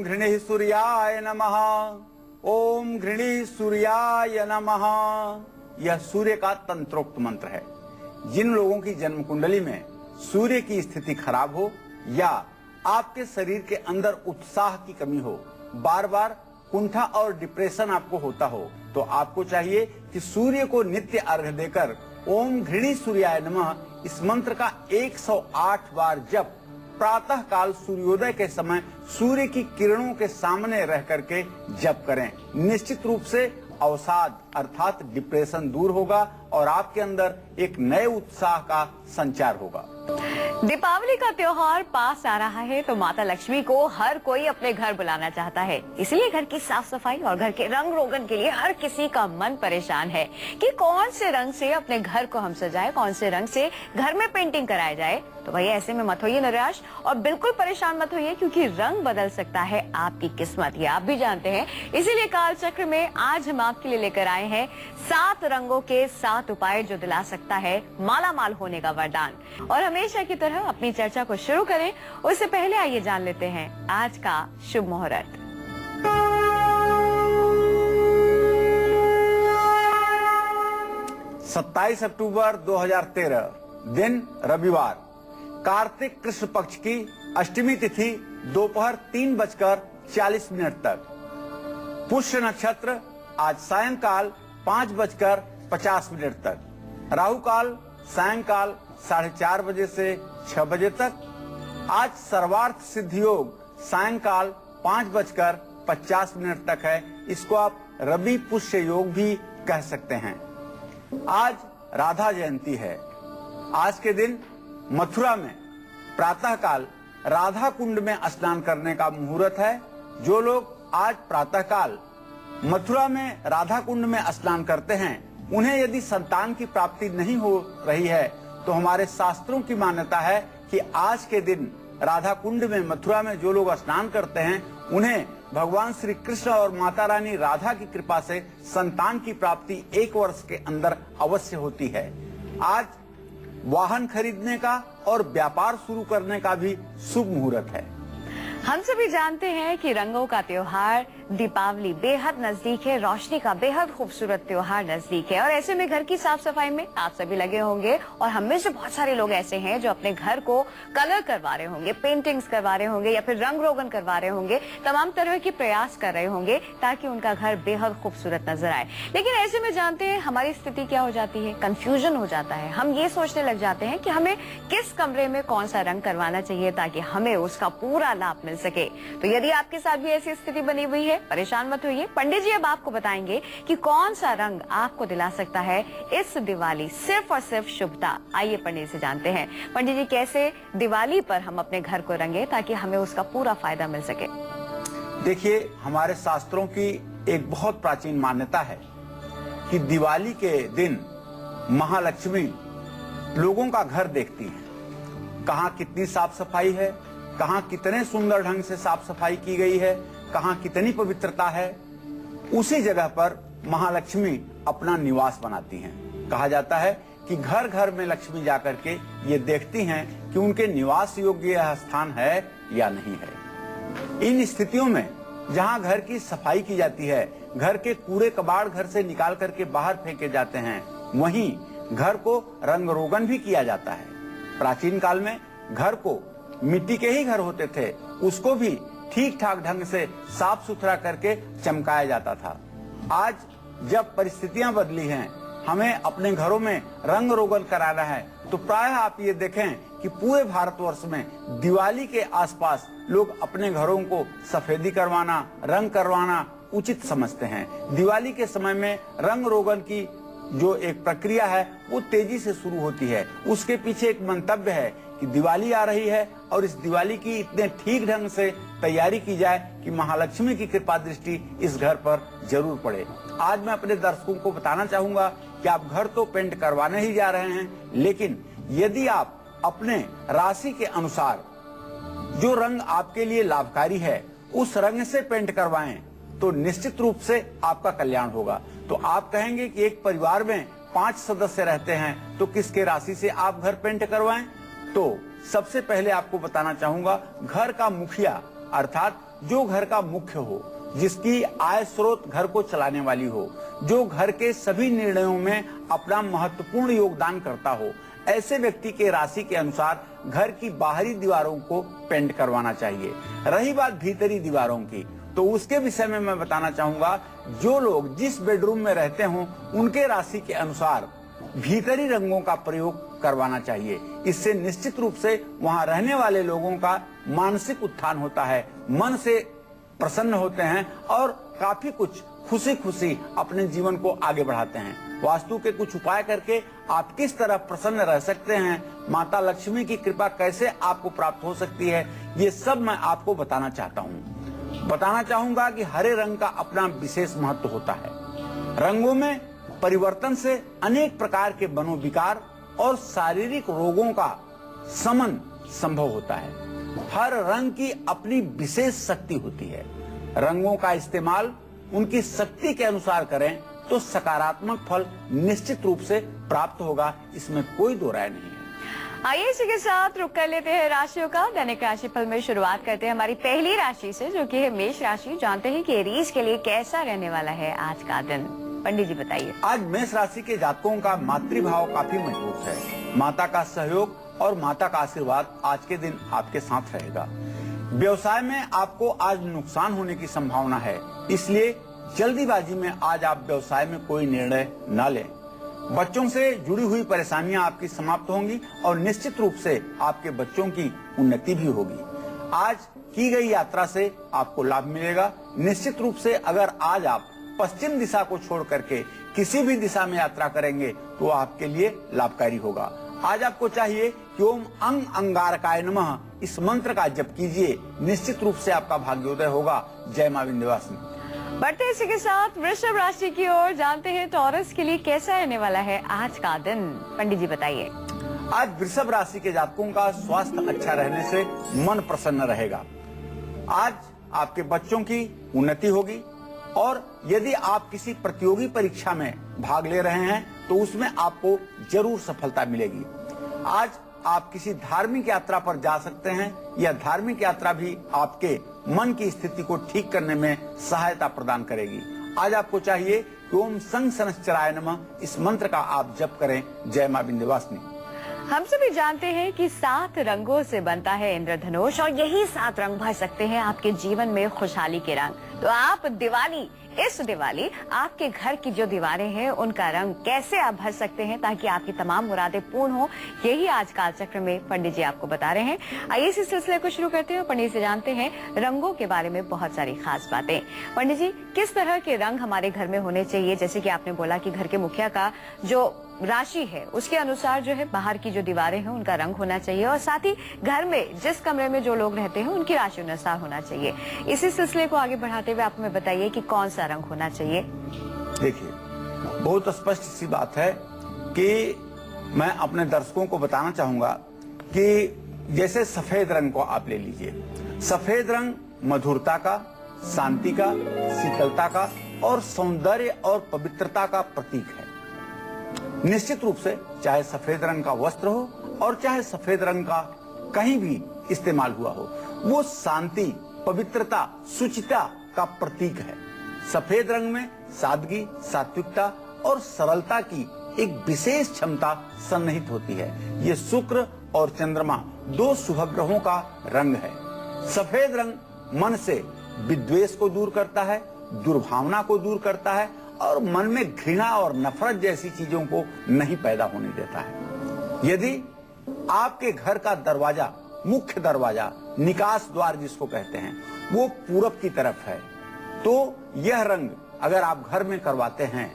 घृणी सूर्याय नमः। ओम घृणी सूर्याय नमः। यह सूर्य का तंत्रोक्त मंत्र है। जिन लोगों की जन्म कुंडली में सूर्य की स्थिति खराब हो या आपके शरीर के अंदर उत्साह की कमी हो, बार बार कुंठा और डिप्रेशन आपको होता हो, तो आपको चाहिए कि सूर्य को नित्य अर्घ्य देकर ओम घृणी सूर्याय नमः इस मंत्र का 108 बार जप प्रातः काल सूर्योदय के समय सूर्य की किरणों के सामने रह करके जप करें। निश्चित रूप से अवसाद अर्थात डिप्रेशन दूर होगा और आपके अंदर एक नए उत्साह का संचार होगा। दीपावली का त्योहार पास आ रहा है तो माता लक्ष्मी को हर कोई अपने घर बुलाना चाहता है। इसलिए घर की साफ सफाई और घर के रंग रोगन के लिए हर किसी का मन परेशान है कि कौन से रंग से अपने घर को हम सजाए, कौन से रंग से घर में पेंटिंग कराया जाए। तो भैया ऐसे में मत होइए निराश और बिल्कुल परेशान मत होइए, क्योंकि रंग बदल सकता है आपकी किस्मत, ये आप भी जानते हैं। इसीलिए काल चक्र में आज हम आपके लिए लेकर आए हैं 7 रंगों के 7 उपाय जो दिला सकता है माला माल होने का वरदान। और हमेशा की तरह अपनी चर्चा को शुरू करें उससे पहले आइए जान लेते हैं आज का शुभ मुहूर्त। 27 अक्टूबर 2013 दिन रविवार, कार्तिक कृष्ण पक्ष की अष्टमी तिथि दोपहर 3:40 तक। पुष्य नक्षत्र आज सायंकाल 5:50 तक। राहु काल सायंकाल 4:30 बजे से 6 बजे तक। आज सर्वार्थ सिद्धि योग सायंकाल 5:50 तक है। इसको आप रवि पुष्य योग भी कह सकते हैं। आज राधा जयंती है। आज के दिन मथुरा में प्रातः काल राधा कुंड में स्नान करने का मुहूर्त है। जो लोग आज प्रातः काल मथुरा में राधा कुंड में स्नान करते हैं, उन्हें यदि संतान की प्राप्ति नहीं हो रही है तो हमारे शास्त्रों की मान्यता है कि आज के दिन राधा कुंड में मथुरा में जो लोग स्नान करते हैं उन्हें भगवान श्री कृष्ण और माता रानी राधा की कृपा से संतान की प्राप्ति 1 वर्ष के अंदर अवश्य होती है। आज वाहन खरीदने का और व्यापार शुरू करने का भी शुभ मुहूर्त है। हम सभी जानते हैं कि रंगों का त्योहार दीपावली बेहद नजदीक है, रोशनी का बेहद खूबसूरत त्योहार नजदीक है। और ऐसे में घर की साफ सफाई में आप सभी लगे होंगे और हम में से बहुत सारे लोग ऐसे हैं जो अपने घर को कलर करवा रहे होंगे, पेंटिंग्स करवा रहे होंगे या फिर रंग रोगन करवा रहे होंगे, तमाम तरह के प्रयास कर रहे होंगे ताकि उनका घर बेहद खूबसूरत नजर आए। लेकिन ऐसे में जानते हैं हमारी स्थिति क्या हो जाती है, कंफ्यूजन हो जाता है। हम ये सोचने लग जाते हैं कि हमें किस कमरे में कौन सा रंग करवाना चाहिए ताकि हमें उसका पूरा लाभ मिल सके। तो यदि आपके साथ भी ऐसी स्थिति बनी हुई है, परेशान मत होइए। पंडित जी अब आपको बताएंगे कि कौन सा रंग आपको दिला सकता है इस दिवाली सिर्फ और सिर्फ शुभता। आइए पंडित से जानते हैं। पंडित जी, कैसे दिवाली पर हम अपने घर को रंगे ताकि हमें उसका पूरा फायदा मिल सके? देखिए, हमारे शास्त्रों की एक बहुत प्राचीन मान्यता है कि दिवाली के दिन महालक्ष्मी लोगों का घर देखती हैं। कहाँ कितनी साफ सफाई है, कहाँ कितने सुंदर ढंग से साफ सफाई की गई है, कहाँ कितनी पवित्रता है, उसी जगह पर महालक्ष्मी अपना निवास बनाती हैं। कहा जाता है कि घर घर में लक्ष्मी जाकर के ये देखती हैं कि उनके निवास योग्य यह स्थान है या नहीं है। इन स्थितियों में जहाँ घर की सफाई की जाती है, घर के कूड़े कबाड़ घर से निकाल करके बाहर फेंके जाते हैं, वहीं घर को रंग रोगन भी किया जाता है। प्राचीन काल में घर को मिट्टी के ही घर होते थे, उसको भी ठीक ठाक ढंग से साफ सुथरा करके चमकाया जाता था। आज जब परिस्थितियां बदली हैं, हमें अपने घरों में रंग रोगन कराना है, तो प्रायः आप ये देखें कि पूरे भारतवर्ष में दिवाली के आसपास लोग अपने घरों को सफेदी करवाना, रंग करवाना उचित समझते हैं। दिवाली के समय में रंग रोगन की जो एक प्रक्रिया है वो तेजी से शुरू होती है। उसके पीछे एक मंतव्य है कि दिवाली आ रही है और इस दिवाली की इतने ठीक ढंग से तैयारी की जाए कि महालक्ष्मी की कृपा दृष्टि इस घर पर जरूर पड़े। आज मैं अपने दर्शकों को बताना चाहूंगा कि आप घर तो पेंट करवाने ही जा रहे हैं, लेकिन यदि आप अपने राशि के अनुसार जो रंग आपके लिए लाभकारी है उस रंग से पेंट करवाएं तो निश्चित रूप से आपका कल्याण होगा। तो आप कहेंगे कि एक परिवार में 5 सदस्य रहते हैं तो किसके राशि से आप घर पेंट करवाएं? तो सबसे पहले आपको बताना चाहूंगा, घर का मुखिया अर्थात जो घर का मुख्य हो, जिसकी आय स्रोत घर को चलाने वाली हो, जो घर के सभी निर्णयों में अपना महत्वपूर्ण योगदान करता हो, ऐसे व्यक्ति के राशि के अनुसार घर की बाहरी दीवारों को पेंट करवाना चाहिए। रही बात भीतरी दीवारों की, तो उसके विषय में मैं बताना चाहूंगा, जो लोग जिस बेडरूम में रहते हों उनके राशि के अनुसार भीतरी रंगों का प्रयोग करवाना चाहिए। इससे निश्चित रूप से वहां रहने वाले लोगों का मानसिक उत्थान होता है, मन से प्रसन्न होते हैं और काफी कुछ खुशी खुशी अपने जीवन को आगे बढ़ाते हैं। वास्तु के कुछ उपाय करके आप किस तरह प्रसन्न रह सकते हैं, माता लक्ष्मी की कृपा कैसे आपको प्राप्त हो सकती है, ये सब मैं आपको बताना चाहता हूँ। बताना चाहूंगा कि हरे रंग का अपना विशेष महत्व होता है। रंगों में परिवर्तन से अनेक प्रकार के मनोविकार और शारीरिक रोगों का शमन संभव होता है। हर रंग की अपनी विशेष शक्ति होती है। रंगों का इस्तेमाल उनकी शक्ति के अनुसार करें तो सकारात्मक फल निश्चित रूप से प्राप्त होगा, इसमें कोई दो राय नहीं है। आइए इसी के साथ रुक कर लेते हैं राशियों का। दैनिक राशिफल में शुरुआत करते हैं हमारी पहली राशि से, जो कि है मेष राशि। जानते हैं कि एरीज के लिए कैसा रहने वाला है आज का दिन। पंडित जी बताइए। आज मेष राशि के जातकों का मातृभाव काफी मजबूत है। माता का सहयोग और माता का आशीर्वाद आज के दिन आपके साथ रहेगा। व्यवसाय में आपको आज नुकसान होने की संभावना है, इसलिए जल्दीबाजी में आज आप व्यवसाय में कोई निर्णय न लें। बच्चों से जुड़ी हुई परेशानियां आपकी समाप्त होंगी और निश्चित रूप से आपके बच्चों की उन्नति भी होगी। आज की गई यात्रा से आपको लाभ मिलेगा। निश्चित रूप से अगर आज आप पश्चिम दिशा को छोड़ करके किसी भी दिशा में यात्रा करेंगे तो आपके लिए लाभकारी होगा। आज आपको चाहिए कि ओम अंग अंगारकाय नमः इस मंत्र का जप कीजिए, निश्चित रूप से आपका भाग्योदय होगा। जय मां विंध्यवासिनी। बढ़ते इसी के साथ वृषभ राशि की ओर। जानते हैं टॉरस के लिए कैसा रहने वाला है आज का दिन। पंडित जी बताइए। आज वृषभ राशि के जातकों का स्वास्थ्य अच्छा रहने से मन प्रसन्न रहेगा। आज आपके बच्चों की उन्नति होगी और यदि आप किसी प्रतियोगी परीक्षा में भाग ले रहे हैं तो उसमें आपको जरूर सफलता मिलेगी। आज आप किसी धार्मिक यात्रा पर जा सकते हैं। यह धार्मिक यात्रा भी आपके मन की स्थिति को ठीक करने में सहायता प्रदान करेगी। आज आपको चाहिए कि ओम संग सनश्चराय नमः इस मंत्र का आप जप करें। जय मां विंध्यवासिनी। हम सभी जानते हैं कि 7 रंगों से बनता है इंद्रधनुष और यही 7 रंग भर सकते हैं आपके जीवन में खुशहाली के रंग। तो आप इस दिवाली आपके घर की जो दीवारें हैं उनका रंग कैसे आप भर सकते हैं ताकि आपकी तमाम मुरादें पूर्ण हो, यही आज काल चक्र में पंडित जी आपको बता रहे हैं। आइए इस सिलसिले को शुरू करते हैं। पंडित से जानते हैं रंगों के बारे में बहुत सारी खास बातें। पंडित जी, किस तरह के रंग हमारे घर में होने चाहिए? जैसे कि आपने बोला कि घर के मुखिया का जो राशि है उसके अनुसार जो है बाहर की जो दीवारें हैं उनका रंग होना चाहिए और साथ ही घर में जिस कमरे में जो लोग रहते हैं उनकी राशि अनुसार होना चाहिए। इसी सिलसिले को आगे बढ़ाते हुए आप हमें बताइए कि कौन सा रंग होना चाहिए। देखिए, बहुत स्पष्ट सी बात है कि मैं अपने दर्शकों को बताना चाहूंगा कि जैसे सफेद रंग को आप ले लीजिए। सफेद रंग मधुरता का, शांति का, शीतलता का और सौंदर्य और पवित्रता का प्रतीक है। निश्चित रूप से चाहे सफेद रंग का वस्त्र हो और चाहे सफेद रंग का कहीं भी इस्तेमाल हुआ हो, वो शांति, पवित्रता, शुचिता का प्रतीक है। सफेद रंग में सादगी, सात्विकता और सरलता की एक विशेष क्षमता सन्निहित होती है। ये शुक्र और चंद्रमा 2 शुभ ग्रहों का रंग है। सफेद रंग मन से विद्वेष को दूर करता है, दुर्भावना को दूर करता है और मन में घृणा और नफरत जैसी चीजों को नहीं पैदा होने देता है। यदि आपके घर का दरवाजा, मुख्य दरवाजा, निकास द्वार जिसको कहते हैं, वो पूरब की तरफ है, तो यह रंग अगर आप घर में करवाते हैं,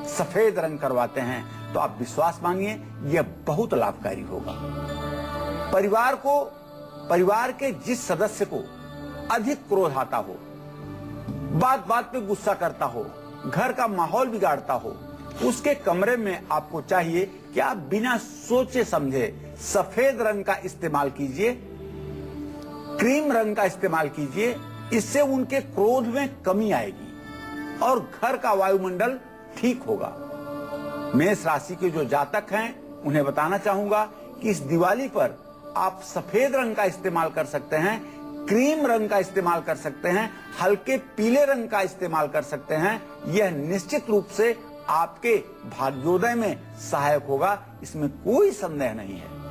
सफेद रंग करवाते हैं, तो आप विश्वास मानिए यह बहुत लाभकारी होगा। परिवार के जिस सदस्य को अधिक क्रोध आता हो, बात बात पे गुस्सा करता हो, घर का माहौल बिगाड़ता हो, उसके कमरे में आपको चाहिए कि आप बिना सोचे समझे सफेद रंग का इस्तेमाल कीजिए, क्रीम रंग का इस्तेमाल कीजिए। इससे उनके क्रोध में कमी आएगी और घर का वायुमंडल ठीक होगा। मेष राशि के जो जातक हैं उन्हें बताना चाहूंगा कि इस दिवाली पर आप सफेद रंग का इस्तेमाल कर सकते हैं। क्रीम रंग का इस्तेमाल कर सकते हैं, हल्के पीले रंग का इस्तेमाल कर सकते हैं। यह निश्चित रूप से आपके भाग्योदय में सहायक होगा, इसमें कोई संदेह नहीं है।